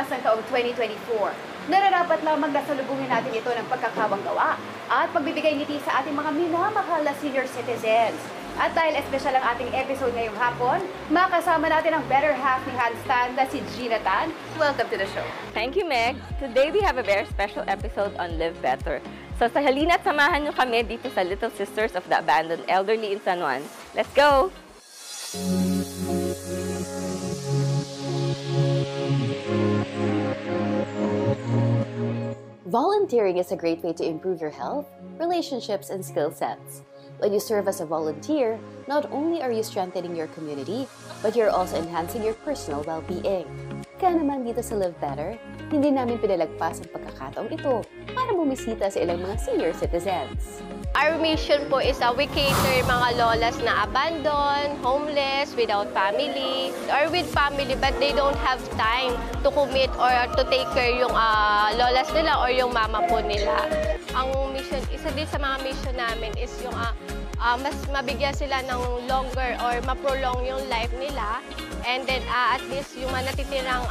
nagwakas ng taong 2024. Nararapat lamang nasalubungin natin ito ng pagkakawang-gawa at pagbibigay ngiti sa ating mga minamahal na senior citizens. At dahil espesyal ang ating episode ngayong hapon, makasama natin ang better half ni Handstand na si Gina Tan. Welcome to the show. Thank you, Meg. Today we have a very special episode on Live Better. So sa halina at samahan nyo kami dito sa Little Sisters of the Abandoned Elderly in San Juan. Let's go! Volunteering is a great way to improve your health, relationships, and skill sets. When you serve as a volunteer, not only are you strengthening your community, but you're also enhancing your personal well-being. Kaya naman dito sa Live Better, hindi namin pinalagpas ang pagkakataong ito para bumisita sa ilang mga senior citizens. Our mission po is we cater mga lolas na abandoned, homeless, without family, or with family but they don't have time to commit or to take care yung lolas nila or yung mama po nila. Ang mission, isa din sa mga mission namin is yung mas mabigyan sila ng longer or ma-prolong yung life nila. And then at least yung mga natitirang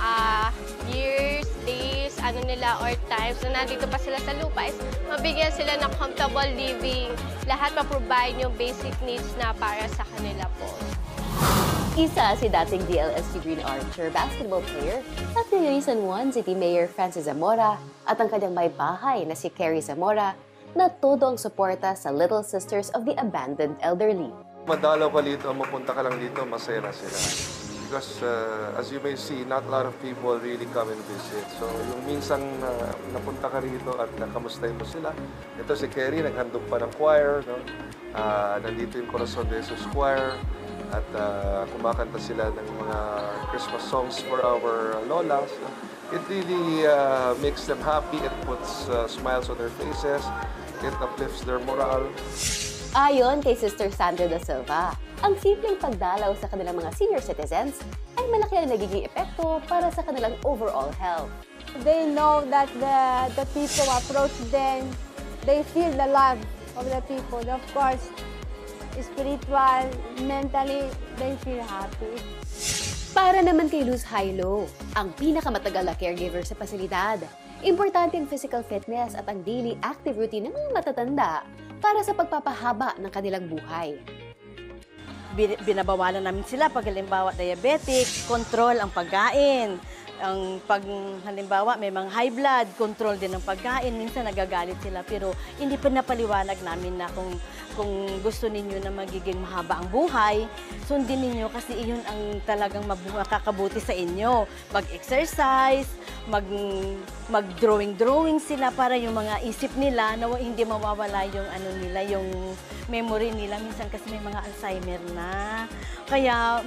years, days, nila or times na nandito pa sila sa lupa is mabigyan sila ng comfortable living. Lahat ma-provide yung basic needs na para sa kanila po. Isa si dating DLST Green Archer basketball player at ni San Juan City Mayor Francis Zamora at ang kanyang may bahay na si Kerry Zamora na todo ang suporta sa Little Sisters of the Abandoned Elderly. Madalaw ka dito, mapunta ka lang dito, masaya na sila. Because as you may see, not a lot of people really come and visit. So yung minsan napunta ka rito at nakamustahin mo sila. Ito si Kerry, naghandog pa ng choir. No? Nandito yung Corazon de Jesus Choir. At kumakanta sila ng mga Christmas songs for our lolas. No? It really makes them happy. It puts smiles on their faces. It uplifts their morale. Ayon kay Sister Sandra da Silva, ang simpleng pagdalaw sa kanilang mga senior citizens ay malaki ang nagiging epekto para sa kanilang overall health. They know that the people approach them, they feel the love of the people. Of course, spiritual, mentally, they feel happy. Para naman kay Luz Hailo, ang pinakamatagal na caregiver sa pasilidad, importante ang physical fitness at ang daily active routine ng mga matatanda para sa pagpapahaba ng kanilang buhay. Binabawalan namin sila pag halimbawa diabetic, control ang pagkain. Ang pag halimbawa may mga high blood, control din ang pagkain. Minsan nagagalit sila pero hindi pa napaliwanag namin na kung gusto ninyo na magiging mahaba ang buhay, sundin ninyo kasi iyon ang talagang makakabuti sa inyo. Mag-exercise, mag-drawing sila para yung mga isip nila na hindi mawawala yung yung memory nila. Minsan kasi may mga Alzheimer na. Kaya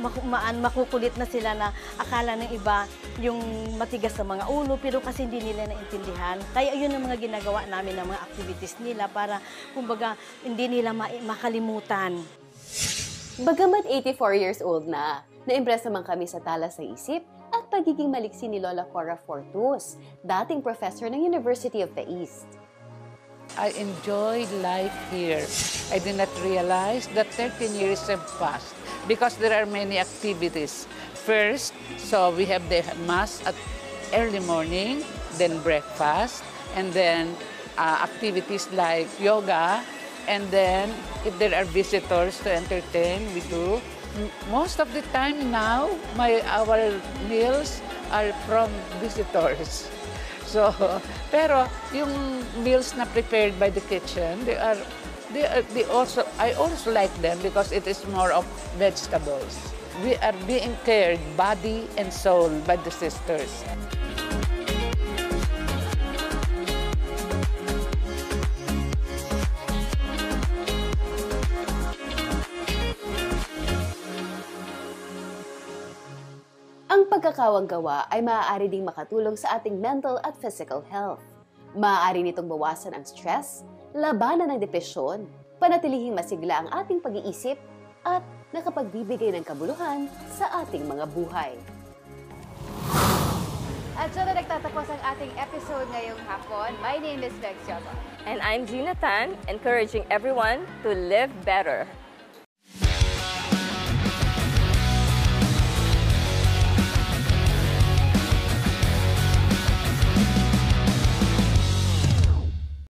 makukulit na sila na akala ng iba yung matigas sa mga ulo pero kasi hindi nila naintindihan. Kaya yun ang mga ginagawa namin ng mga activities nila para kumbaga hindi nila makalimutan. Bagamat 84 years old na, na-impress naman kami sa talas ng isip at pagiging maliksi ni Lola Cora Fortus, dating professor ng University of the East. I enjoyed life here. I did not realize that 13 years have passed because there are many activities. First, so we have the mass at early morning, then breakfast, and then activities like yoga, and then if there are visitors to entertain, we do. Most of the time now, our meals are from visitors. So, pero yung meals na prepared by the kitchen, I also like them because it is more of vegetables. We are being cared body and soul by the sisters. Ang pagkakawang-gawa ay maaari ding makatulong sa ating mental at physical health. Maaari nitong bawasan ang stress, labanan ng depresyon, panatilihing masigla ang ating pag-iisip, at nakapagbibigay ng kabuluhan sa ating mga buhay. At dyan na nagtatapos ang ating episode ngayong hapon. My name is Meg Xiaba. And I'm Gina Tan, encouraging everyone to live better.